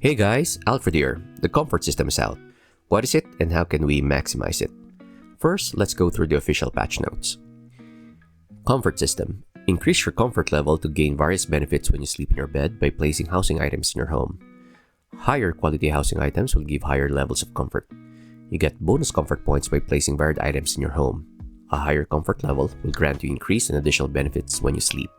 Hey guys, Alfred here. The comfort system is out. What is it and how can we maximize it? First, let's go through the official patch notes. Comfort system. Increase your comfort level to gain various benefits when you sleep in your bed by placing housing items in your home. Higher quality housing items will give higher levels of comfort. You get bonus comfort points by placing varied items in your home. A higher comfort level will grant you increased and additional benefits when you sleep.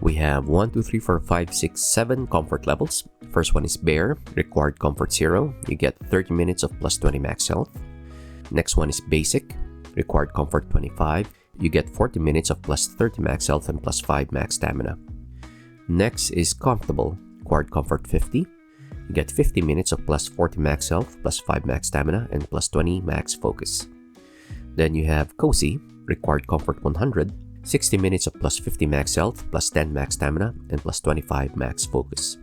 We have 1, 2, 3, 4, 5, 6, 7 comfort levels. First one is Bear, required comfort 0. You get 30 minutes of plus 20 max health. Next one is Basic, required comfort 25. You get 40 minutes of plus 30 max health and plus 5 max stamina. Next is Comfortable, required comfort 50. You get 50 minutes of plus 40 max health, plus 5 max stamina, and plus 20 max focus. Then you have Cozy, required comfort 100. 60 minutes of plus 50 max health, plus 10 max stamina, and plus 25 max focus.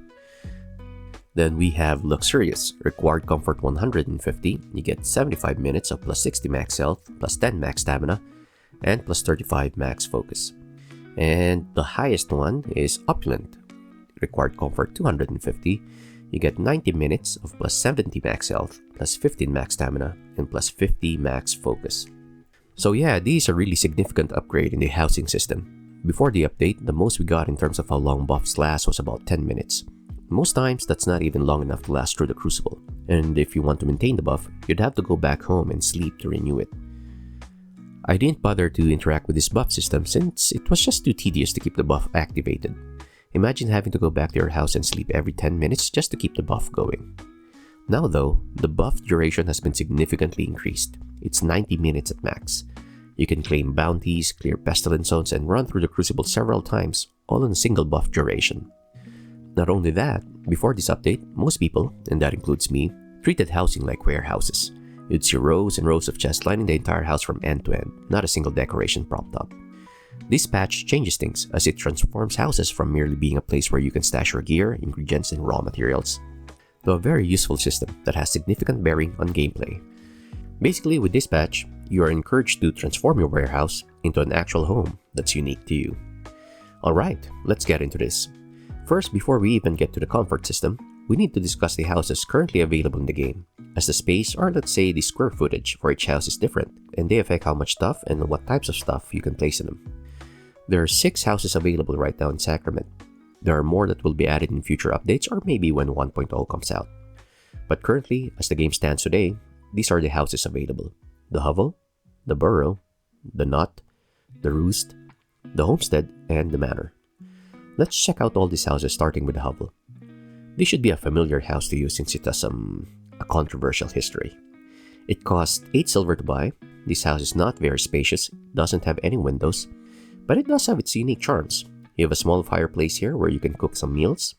Then we have Luxurious, required comfort 150. You get 75 minutes of plus 60 max health, plus 10 max stamina, and plus 35 max focus. And the highest one is Opulent, required comfort 250. You get 90 minutes of plus 70 max health, plus 15 max stamina, and plus 50 max focus. So yeah, these are really significant upgrade in the housing system. Before the update, the most we got in terms of how long buffs last was about 10 minutes. Most times, that's not even long enough to last through the Crucible. And if you want to maintain the buff, you'd have to go back home and sleep to renew it. I didn't bother to interact with this buff system since it was just too tedious to keep the buff activated. Imagine having to go back to your house and sleep every 10 minutes just to keep the buff going. Now though, the buff duration has been significantly increased. It's 90 minutes at max. You can claim bounties, clear pestilence zones, and run through the Crucible several times, all in a single buff duration. Not only that, before this update, most people, and that includes me, treated housing like warehouses. You'd see rows and rows of chests lining the entire house from end to end, not a single decoration propped up. This patch changes things as it transforms houses from merely being a place where you can stash your gear, ingredients, and raw materials, to a very useful system that has significant bearing on gameplay. Basically, with this patch, you are encouraged to transform your warehouse into an actual home that's unique to you. Alright, let's get into this. First, before we even get to the comfort system, we need to discuss the houses currently available in the game, as the space, or let's say the square footage for each house is different, and they affect how much stuff and what types of stuff you can place in them. There are 6 houses available right now in Sacrament. There are more that will be added in future updates or maybe when 1.0 comes out. But currently, as the game stands today, these are the houses available: the Hovel, the Burrow, the Knot, the Roost, the Homestead, and the Manor. Let's check out all these houses starting with the Hovel. This should be a familiar house to you since it has a controversial history. It costs 8 silver to buy. This house is not very spacious, doesn't have any windows, but it does have its unique charms. You have a small fireplace here where you can cook some meals.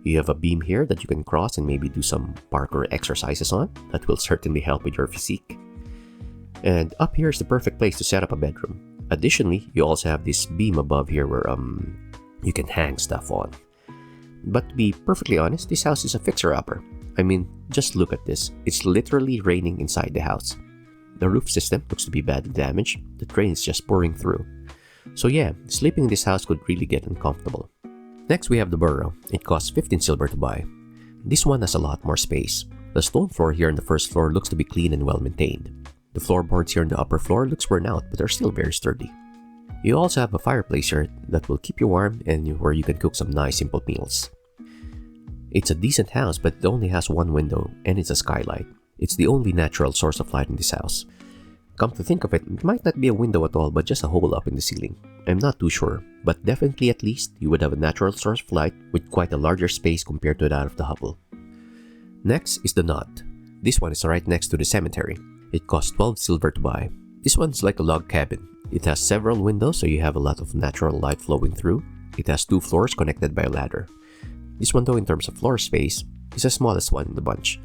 You have a beam here that you can cross and maybe do some parkour exercises on. That will certainly help with your physique. And up here is the perfect place to set up a bedroom. Additionally, you also have this beam above here where you can hang stuff on. But to be perfectly honest, this house is a fixer-upper. I mean, just look at this. It's literally raining inside the house. The roof system looks to be badly damaged. The rain is just pouring through. So yeah, sleeping in this house could really get uncomfortable. Next, we have the Burrow. It costs 15 silver to buy. This one has a lot more space. The stone floor here on the first floor looks to be clean and well maintained. The floorboards here on the upper floor looks worn out, but are still very sturdy. You also have a fireplace here that will keep you warm and where you can cook some nice simple meals. It's a decent house, but it only has one window and it's a skylight. It's the only natural source of light in this house. Come to think of it, it might not be a window at all, but just a hole up in the ceiling. I'm not too sure, but definitely at least you would have a natural source of light with quite a larger space compared to that of the Hovel. Next is the Knot. This one is right next to the cemetery. It costs 12 silver to buy. This one's like a log cabin. It has several windows, so you have a lot of natural light flowing through. It has 2 floors connected by a ladder. This one though, in terms of floor space, is the smallest one in the bunch.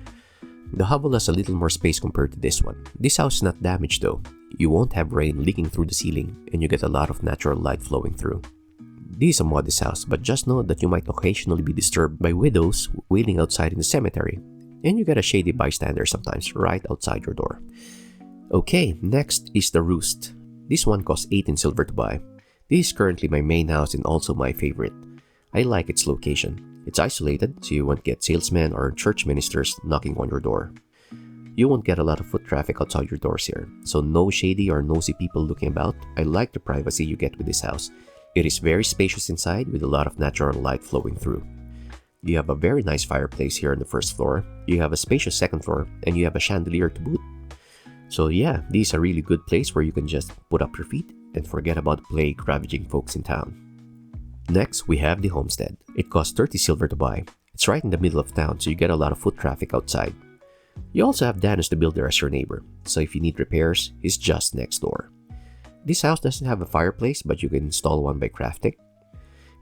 The Hovel has a little more space compared to this one. This house is not damaged though. You won't have rain leaking through the ceiling and you get a lot of natural light flowing through. This is a modest house, but just know that you might occasionally be disturbed by widows wailing outside in the cemetery, and you get a shady bystander sometimes right outside your door. Okay, next is the Roost. This one costs 18 silver to buy. This is currently my main house and also my favorite. I like its location. It's isolated, so you won't get salesmen or church ministers knocking on your door. You won't get a lot of foot traffic outside your doors here, so no shady or nosy people looking about. I like the privacy you get with this house. It is very spacious inside with a lot of natural light flowing through. You have a very nice fireplace here on the first floor, you have a spacious second floor, and you have a chandelier to boot. So yeah, this is a really good place where you can just put up your feet and forget about the plague ravaging folks in town. Next, we have the Homestead. It costs 30 silver to buy. It's right in the middle of town, so you get a lot of foot traffic outside. You also have Danus the Builder as your neighbor, so if you need repairs, he's just next door. This house doesn't have a fireplace, but you can install one by crafting.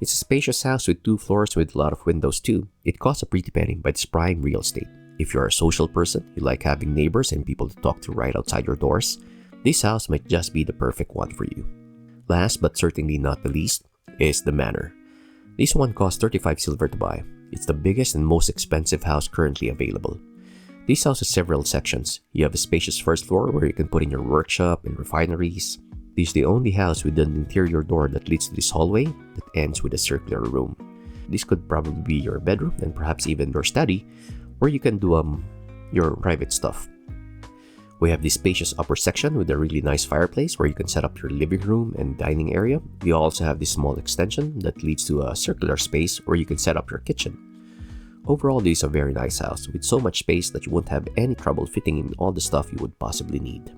It's a spacious house with 2 floors with a lot of windows too. It costs a pretty penny, but it's prime real estate. If you're a social person, you like having neighbors and people to talk to right outside your doors, this house might just be the perfect one for you. Last but certainly not the least is the Manor. This one costs 35 silver to buy. It's the biggest and most expensive house currently available. This house has several sections. You have a spacious first floor where you can put in your workshop and refineries. This is the only house with an interior door that leads to this hallway that ends with a circular room. This could probably be your bedroom and perhaps even your study, where you can do your private stuff. We have this spacious upper section with a really nice fireplace where you can set up your living room and dining area. We also have this small extension that leads to a circular space where you can set up your kitchen. Overall, this is a very nice house with so much space that you won't have any trouble fitting in all the stuff you would possibly need.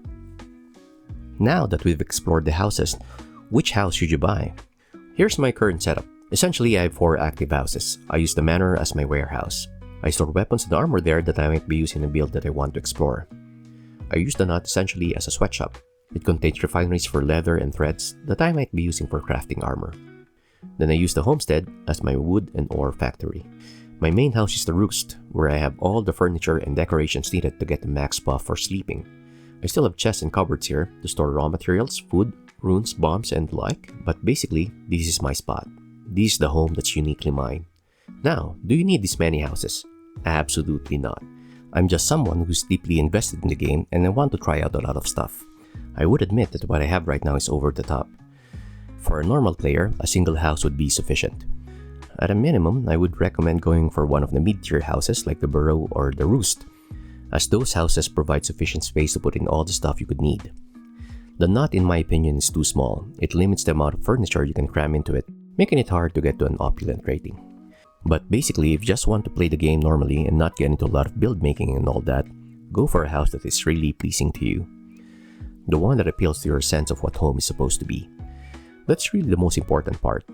Now that we've explored the houses, which house should you buy? Here's my current setup. Essentially, I have 4 active houses. I use the Manor as my warehouse. I store weapons and armor there that I might be using in a build that I want to explore. I use the Knot essentially as a sweatshop. It contains refineries for leather and threads that I might be using for crafting armor. Then I use the Homestead as my wood and ore factory. My main house is the Roost, where I have all the furniture and decorations needed to get the max buff for sleeping. I still have chests and cupboards here to store raw materials, food, runes, bombs, and the like, but basically, this is my spot. This is the home that's uniquely mine. Now, do you need this many houses? Absolutely not. I'm just someone who's deeply invested in the game and I want to try out a lot of stuff. I would admit that what I have right now is over the top. For a normal player, a single house would be sufficient. At a minimum, I would recommend going for one of the mid-tier houses like the Burrow or the Roost, as those houses provide sufficient space to put in all the stuff you could need. The Knot, in my opinion, is too small. It limits the amount of furniture you can cram into it, making it hard to get to an opulent rating. But basically, if you just want to play the game normally and not get into a lot of build making and all that, go for a house that is really pleasing to you. The one that appeals to your sense of what home is supposed to be. That's really the most important part.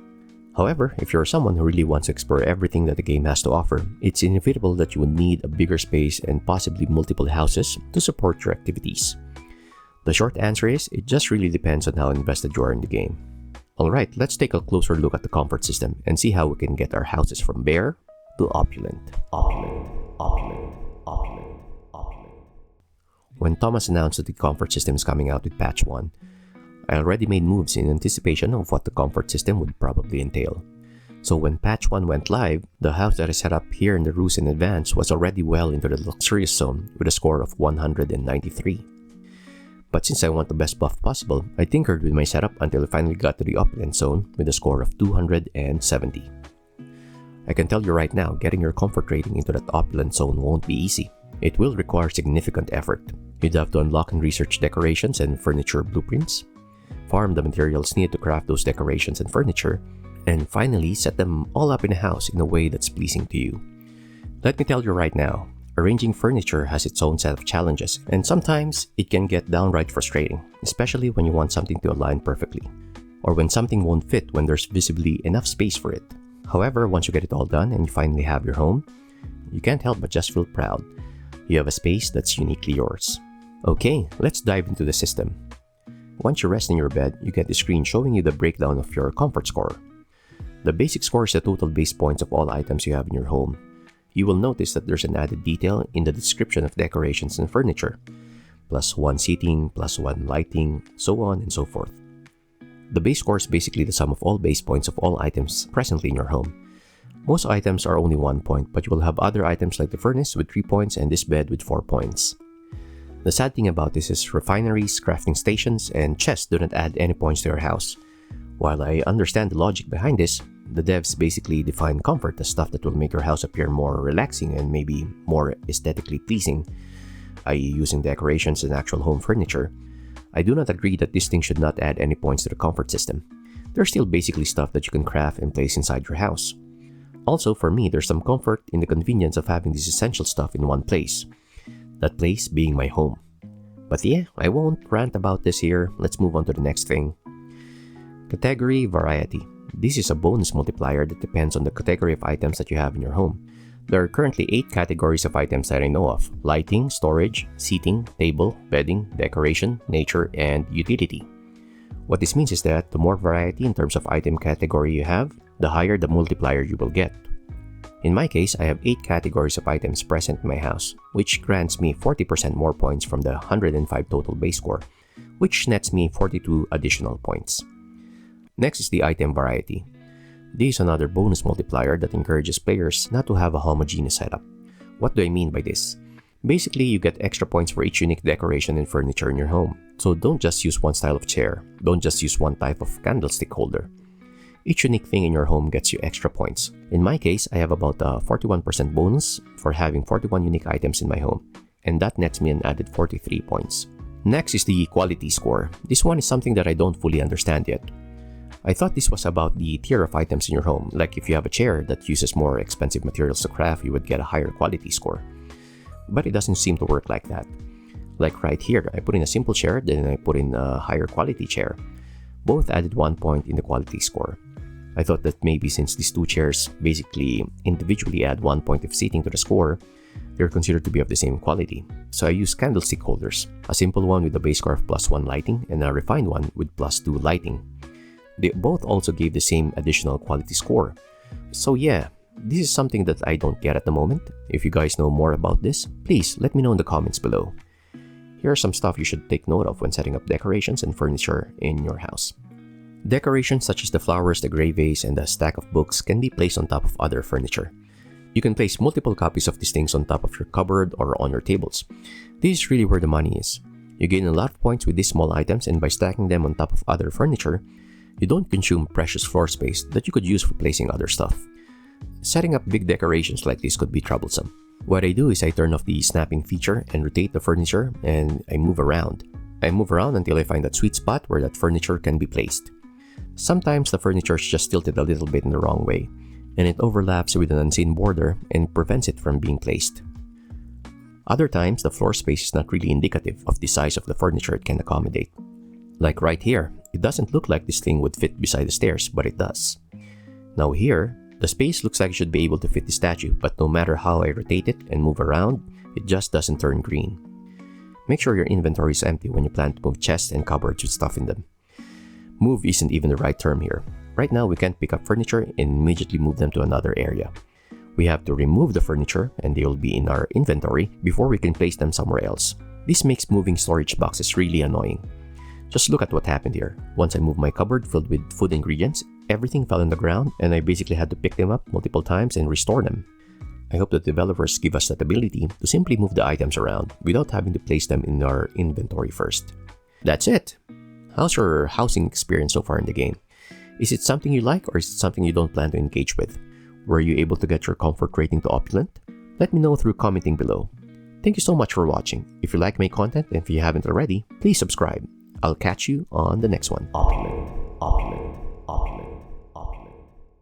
However, if you're someone who really wants to explore everything that the game has to offer, it's inevitable that you would need a bigger space and possibly multiple houses to support your activities. The short answer is, it just really depends on how invested you are in the game. Alright, let's take a closer look at the comfort system and see how we can get our houses from bare to opulent. When Thomas announced that the comfort system is coming out with patch 1, I already made moves in anticipation of what the comfort system would probably entail. So when patch 1 went live, the house that I set up here in the Roost in advance was already well into the luxurious zone with a score of 193. But since I want the best buff possible, I tinkered with my setup until I finally got to the opulent zone with a score of 270. I can tell you right now, getting your comfort rating into that opulent zone won't be easy. It will require significant effort. You'd have to unlock and research decorations and furniture blueprints, farm the materials needed to craft those decorations and furniture, and finally set them all up in a house in a way that's pleasing to you. Let me tell you right now, arranging furniture has its own set of challenges, and sometimes it can get downright frustrating, especially when you want something to align perfectly, or when something won't fit when there's visibly enough space for it. However, once you get it all done and you finally have your home, you can't help but just feel proud. You have a space that's uniquely yours. Okay, let's dive into the system. Once you rest in your bed, you get the screen showing you the breakdown of your comfort score. The basic score is the total base points of all items you have in your home. You will notice that there's an added detail in the description of decorations and furniture. +1 seating, +1 lighting, so on and so forth. The base score is basically the sum of all base points of all items presently in your home. Most items are only 1 point, but you will have other items like the furnace with 3 points and this bed with 4 points. The sad thing about this is refineries, crafting stations, and chests do not add any points to your house. While I understand the logic behind this, The devs basically define comfort as stuff that will make your house appear more relaxing and maybe more aesthetically pleasing, i.e. using decorations and actual home furniture. I do not agree that this thing should not add any points to the comfort system. They're still basically stuff that you can craft and place inside your house. Also, for me, there's some comfort in the convenience of having this essential stuff in one place. That place being my home. But yeah, I won't rant about this here. Let's move on to the next thing. Category variety. This is a bonus multiplier that depends on the category of items that you have in your home. There are currently 8 categories of items that I know of: lighting, storage, seating, table, bedding, decoration, nature, and utility. What this means is that the more variety in terms of item category you have, the higher the multiplier you will get. In my case, I have 8 categories of items present in my house, which grants me 40% more points from the 105 total base score, which nets me 42 additional points. Next is the item variety. This is another bonus multiplier that encourages players not to have a homogeneous setup. What do I mean by this? Basically, you get extra points for each unique decoration and furniture in your home. So don't just use one style of chair, don't just use one type of candlestick holder. Each unique thing in your home gets you extra points. In my case, I have about a 41% bonus for having 41 unique items in my home, and that nets me an added 43 points. Next is the quality score. This one is something that I don't fully understand yet. I thought this was about the tier of items in your home, like if you have a chair that uses more expensive materials to craft, you would get a higher quality score. But it doesn't seem to work like that. Like right here, I put in a simple chair, then I put in a higher quality chair. Both added 1 point in the quality score. I thought that maybe since these two chairs basically individually add 1 point of seating to the score, they're considered to be of the same quality. So I used candlestick holders, a simple one with a base score of +1 lighting and a refined one with +2 lighting. They both also gave the same additional quality score. So yeah, this is something that I don't get at the moment. If you guys know more about this, please let me know in the comments below. Here are some stuff you should take note of when setting up decorations and furniture in your house. Decorations such as the flowers, the gray vase, and the stack of books can be placed on top of other furniture. You can place multiple copies of these things on top of your cupboard or on your tables. This is really where the money is. You gain a lot of points with these small items, and by stacking them on top of other furniture, you don't consume precious floor space that you could use for placing other stuff. Setting up big decorations like this could be troublesome. What I do is I turn off the snapping feature and rotate the furniture, and I move around. I move around until I find that sweet spot where that furniture can be placed. Sometimes the furniture is just tilted a little bit in the wrong way, and it overlaps with an unseen border and prevents it from being placed. Other times, the floor space is not really indicative of the size of the furniture it can accommodate. Like right here, it doesn't look like this thing would fit beside the stairs, but it does. Now here, the space looks like it should be able to fit the statue, but no matter how I rotate it and move around, it just doesn't turn green. Make sure your inventory is empty when you plan to move chests and cupboards with stuff in them. Move isn't even the right term here. Right now, we can't pick up furniture and immediately move them to another area. We have to remove the furniture and they will be in our inventory before we can place them somewhere else. This makes moving storage boxes really annoying. Just look at what happened here. Once I moved my cupboard filled with food ingredients, everything fell on the ground and I basically had to pick them up multiple times and restore them. I hope that developers give us that ability to simply move the items around without having to place them in our inventory first. That's it! How's your housing experience so far in the game? Is it something you like or is it something you don't plan to engage with? Were you able to get your comfort rating to opulent? Let me know through commenting below. Thank you so much for watching. If you like my content and if you haven't already, please subscribe. I'll catch you on the next one. Opulent.